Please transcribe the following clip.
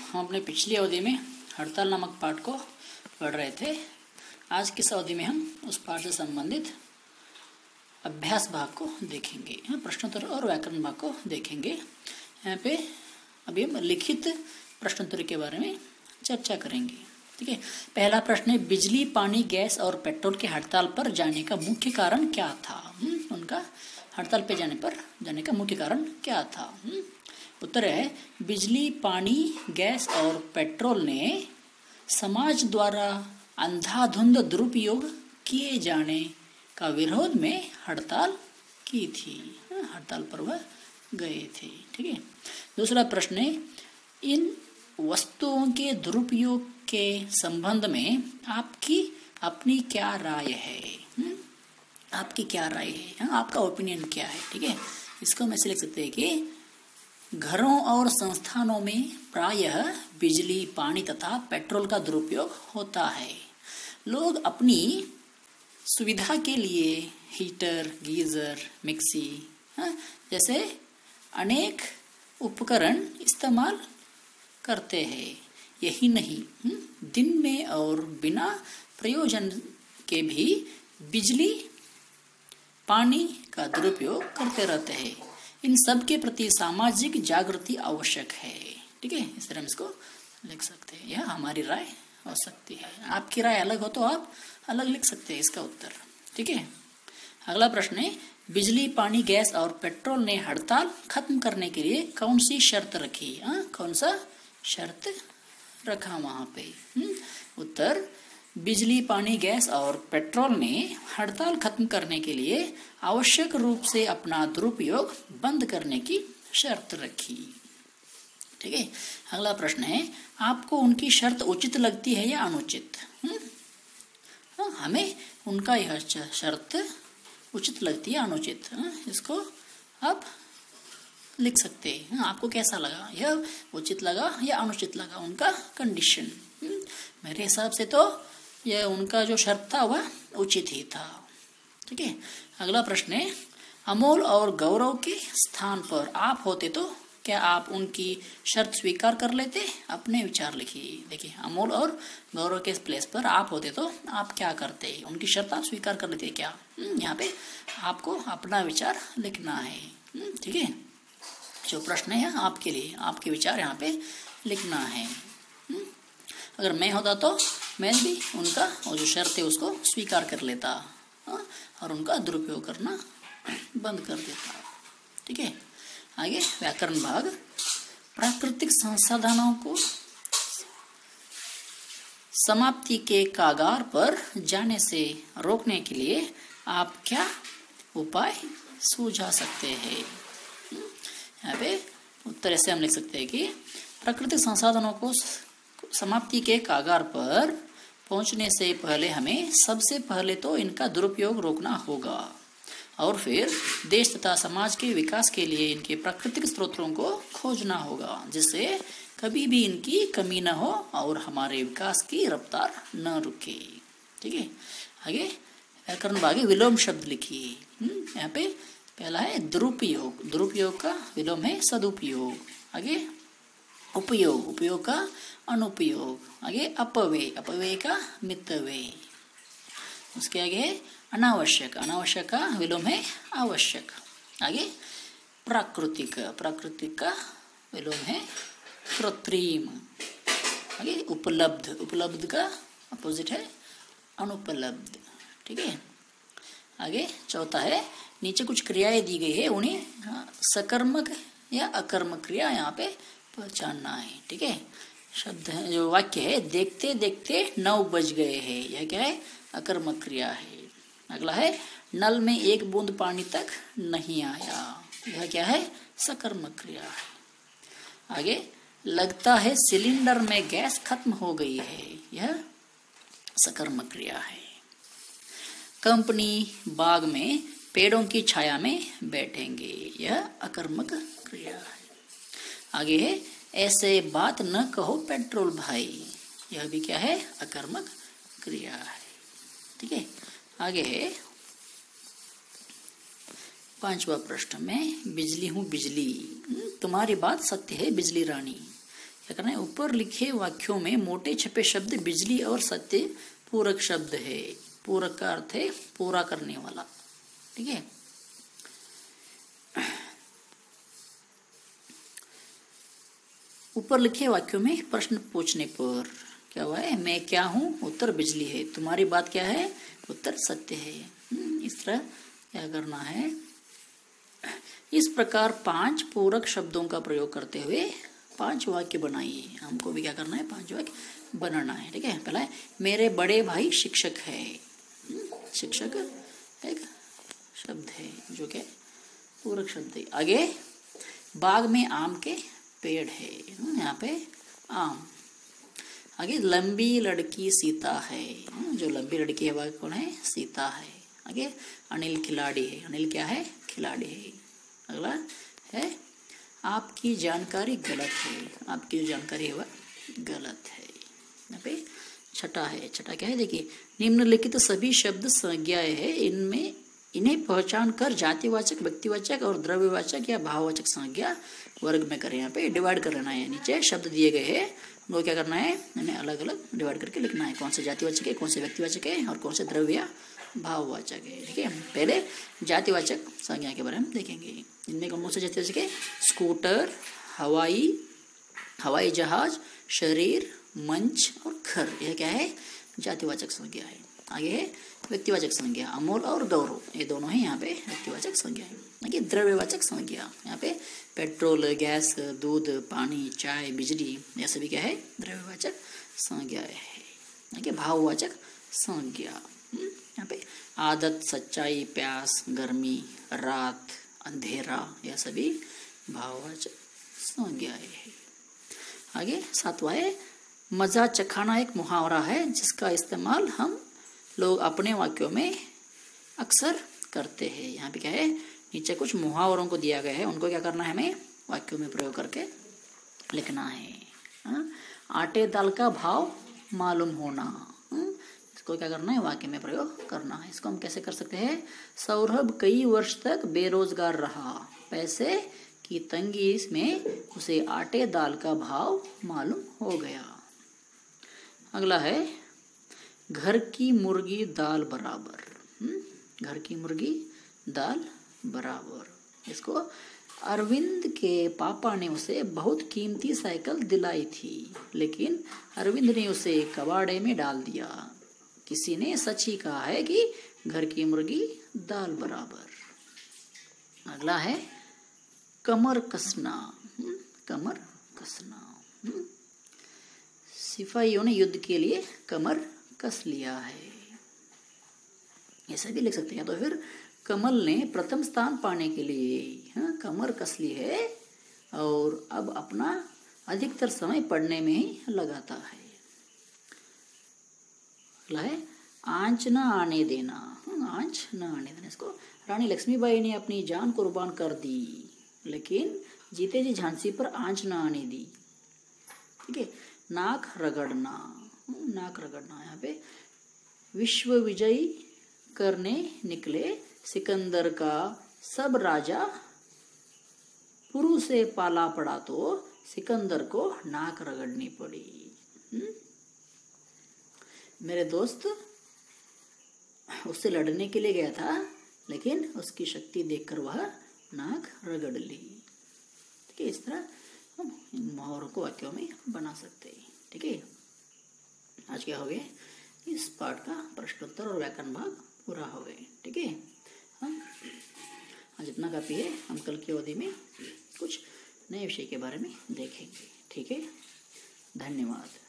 हम अपने पिछली अवधि में हड़ताल नामक पाठ को पढ़ रहे थे। आज की इस अवधि में हम उस पाठ से संबंधित अभ्यास भाग को देखेंगे, प्रश्नोत्तर और व्याकरण भाग को देखेंगे। यहाँ पे अभी हम लिखित प्रश्नोत्तर के बारे में चर्चा करेंगे। ठीक है, पहला प्रश्न है, बिजली, पानी, गैस और पेट्रोल के हड़ताल पर जाने का मुख्य कारण क्या था? उनका हड़ताल पे जाने का मुख्य कारण क्या था? उत्तर है, बिजली, पानी, गैस और पेट्रोल ने समाज द्वारा अंधाधुंध दुरुपयोग किए जाने का विरोध में हड़ताल की थी। हड़ताल पर वह गए थे। ठीक है, दूसरा प्रश्न है, इन वस्तुओं के दुरुपयोग के संबंध में आपकी अपनी क्या राय है? आपकी क्या राय है? आपका ओपिनियन क्या है? ठीक है, इसको हम ऐसे लिख सकते हैं कि घरों और संस्थानों में प्रायः बिजली, पानी तथा पेट्रोल का दुरुपयोग होता है। लोग अपनी सुविधा के लिए हीटर, गीजर, मिक्सी जैसे अनेक उपकरण इस्तेमाल करते हैं। यही नहीं, दिन में और बिना प्रयोजन के भी बिजली, पानी का दुरुपयोग करते रहते हैं। इन सब के प्रति सामाजिक जागृति आवश्यक है। ठीक है, इस तरह हम इसको लिख सकते हैं। यह हमारी राय हो सकती है। आपकी राय अलग हो तो आप अलग लिख सकते हैं इसका उत्तर। ठीक है, अगला प्रश्न है, बिजली, पानी, गैस और पेट्रोल ने हड़ताल खत्म करने के लिए कौन सी शर्त रखी? कौन सा शर्त रखा वहां पे? उत्तर, बिजली, पानी, गैस और पेट्रोल ने हड़ताल खत्म करने के लिए आवश्यक रूप से अपना दुरुपयोग बंद करने की शर्त रखी। ठीक है, अगला प्रश्न है, आपको उनकी शर्त उचित लगती है या अनुचित? हमें उनका यह शर्त उचित लगती है, अनुचित? इसको आप लिख सकते हैं। आपको कैसा लगा? यह उचित लगा या अनुचित लगा उनका कंडीशन? मेरे हिसाब से तो यह उनका जो शर्त था वह उचित ही था। ठीक है, अगला प्रश्न है, अमोल और गौरव के स्थान पर आप होते तो क्या आप उनकी शर्त स्वीकार कर लेते? अपने विचार लिखिए। देखिए, अमोल और गौरव के प्लेस पर आप होते तो आप क्या करते? उनकी शर्त आप स्वीकार कर लेते क्या? यहाँ पे आपको अपना विचार लिखना है। ठीक है, जो प्रश्न है आपके लिए, आपके विचार यहाँ पे लिखना है। अगर मैं होता तो मैं भी उनका वो जो शर्त है उसको स्वीकार कर लेता और उनका दुरुपयोग करना बंद कर देता। ठीक है, आगे व्याकरण भाग, प्राकृतिक संसाधनों को समाप्ति के कागार पर जाने से रोकने के लिए आप क्या उपाय सुझा सकते हैं? यहाँ पे उत्तर ऐसे हम लिख सकते हैं कि प्राकृतिक संसाधनों को समाप्ति के कागार पर पहुंचने से पहले हमें सबसे पहले तो इनका दुरुपयोग रोकना होगा और फिर देश तथा समाज के विकास के लिए इनके प्राकृतिक स्रोतों को खोजना होगा, जिससे कभी भी इनकी कमी न हो और हमारे विकास की रफ्तार न रुके। ठीक है, आगे व्याकरण भाग, विलोम शब्द लिखिए। यहाँ पे पहला है दुरुपयोग, दुरुपयोग का विलोम है सदुपयोग। आगे उपयोग, उपयोग का अनुपयोग। आगे अपव्यय, अपव्यय का मितव्यय। उसके आगे है अनावश्यक, अनावश्यक का विलोम है आवश्यक। आगे प्राकृतिक, प्राकृतिक का विलोम है कृत्रिम। आगे उपलब्ध, उपलब्ध का अपोजिट है अनुपलब्ध। ठीक है, आगे चौथा है, नीचे कुछ क्रियाएं दी गई है, उन्हें सकर्मक या अकर्मक क्रिया यहाँ पे पहचानना है। ठीक है, शब्द है, जो वाक्य है, देखते देखते 9 बज गए हैं, यह क्या है? अकर्मक क्रिया है। अगला है, नल में 1 बूंद पानी तक नहीं आया, यह क्या है? सकर्मक क्रिया है। आगे, लगता है सिलेंडर में गैस खत्म हो गई है, यह सकर्मक क्रिया है। कंपनी बाग में पेड़ों की छाया में बैठेंगे, यह अकर्मक क्रिया है। आगे है, ऐसे बात न कहो पेट्रोल भाई, यह भी क्या है? अकर्मक क्रिया है। ठीक है, आगे है 5वां प्रश्न में, बिजली हूँ बिजली, तुम्हारी बात सत्य है बिजली रानी, क्या करना है, ऊपर लिखे वाक्यों में मोटे छपे शब्द बिजली और सत्य पूरक शब्द है। पूरक का अर्थ है पूरा करने वाला। ठीक है, ऊपर लिखे वाक्यों में प्रश्न पूछने पर क्या हुआ है, मैं क्या हूँ, उत्तर बिजली है। तुम्हारी बात क्या है, उत्तर सत्य है। इस तरह क्या करना है, इस प्रकार 5 पूरक शब्दों का प्रयोग करते हुए 5 वाक्य बनाइए। हमको भी क्या करना है, 5 वाक्य बनाना है। ठीक है, पहला है मेरे बड़े भाई शिक्षक है। शिक्षक एक शब्द है जो कि पूरक शब्द है। आगे बाग में आम के पेड़ है, यहाँ पे आम। आगे लंबी लड़की सीता है, जो लंबी लड़की है वह कौन है, सीता है। आगे अनिल खिलाड़ी है, अनिल क्या है, खिलाड़ी है। अगला है आपकी जानकारी गलत है, आपकी जो जानकारी है वह गलत है। यहाँ पे छठा है, छठा क्या है, देखिए निम्नलिखित सभी शब्द संज्ञाएं है, इन्हें पहचान कर जातिवाचक, व्यक्तिवाचक और द्रव्यवाचक या भाववाचक संज्ञा वर्ग में करें। यहाँ पे डिवाइड कर लेना है, नीचे शब्द दिए गए हैं उनको क्या करना है, इन्हें अलग अलग डिवाइड करके लिखना है, कौन से जातिवाचक है, कौन से व्यक्तिवाचक है और कौन से द्रव्य या भाववाचक है। ठीक है, पहले जातिवाचक संज्ञा के बारे में देखेंगे। इनमें कौन कौन से जातिवाचक है, स्कूटर, हवाई जहाज, शरीर, मंच और घर, यह क्या है, जातिवाचक संज्ञा है। आगे है व्यक्तिवाचक संज्ञा, अमोल और गौरव, ये दोनों है यहाँ पे व्यक्तिवाचक संज्ञा है। आगे द्रव्यवाचक संज्ञा, यहाँ पे पेट्रोल, गैस, दूध, पानी, चाय, बिजली, यह सभी क्या है, द्रव्यवाचक संज्ञा है। आगे भाववाचक संज्ञा, यहाँ पे आदत, सच्चाई, प्यास, गर्मी, रात, अंधेरा, यह सभी भाववाचक संज्ञाएं है। आगे सातवां है मजा चखाना, एक मुहावरा है जिसका इस्तेमाल हम लोग अपने वाक्यों में अक्सर करते हैं। यहाँ पे क्या है, नीचे कुछ मुहावरों को दिया गया है, उनको क्या करना है, हमें वाक्यों में प्रयोग करके लिखना है। आटे दाल का भाव मालूम होना, इसको क्या करना है, वाक्य में प्रयोग करना है। इसको हम कैसे कर सकते हैं, सौरभ कई वर्ष तक बेरोजगार रहा, पैसे की तंगी में उसे आटे दाल का भाव मालूम हो गया। अगला है घर की मुर्गी दाल बराबर, घर की मुर्गी दाल बराबर। इसको अरविंद के पापा ने उसे बहुत कीमती साइकिल दिलाई थी, लेकिन अरविंद ने उसे कबाड़े में डाल दिया। किसी ने सच ही कहा है कि घर की मुर्गी दाल बराबर। अगला है कमर कसना, कमर कसना, सिपाहियों ने युद्ध के लिए कमर कस लिया है, ऐसा भी लिख सकते हैं। तो फिर कमल ने प्रथम स्थान पाने के लिए कमर कस ली है और अब अपना अधिकतर समय पढ़ने में ही लगाता है। अगला है आंच न आने देना, आंच न आने देना। इसको रानी लक्ष्मीबाई ने अपनी जान कुर्बान कर दी, लेकिन जीते जी झांसी पर आंच न आने दी। ठीक है, नाक रगड़ना, नाक रगड़ना। यहाँ पे विश्व विजयी करने निकले सिकंदर का सब राजा पुरु से पाला पड़ा तो सिकंदर को नाक रगड़नी पड़ी। मेरे दोस्त उससे लड़ने के लिए गया था, लेकिन उसकी शक्ति देखकर वह नाक रगड़ ली। ठीक है, इस तरह हम इन मुहावरों को वाक्यों में बना सकते हैं। ठीक है, आज क्या हो गया, इस पाठ का प्रश्नोत्तर और व्याकरण भाग पूरा हो गए। ठीक है, हम आज इतना काफी है, हम कल की अवधि में कुछ नए विषय के बारे में देखेंगे। ठीक है, धन्यवाद।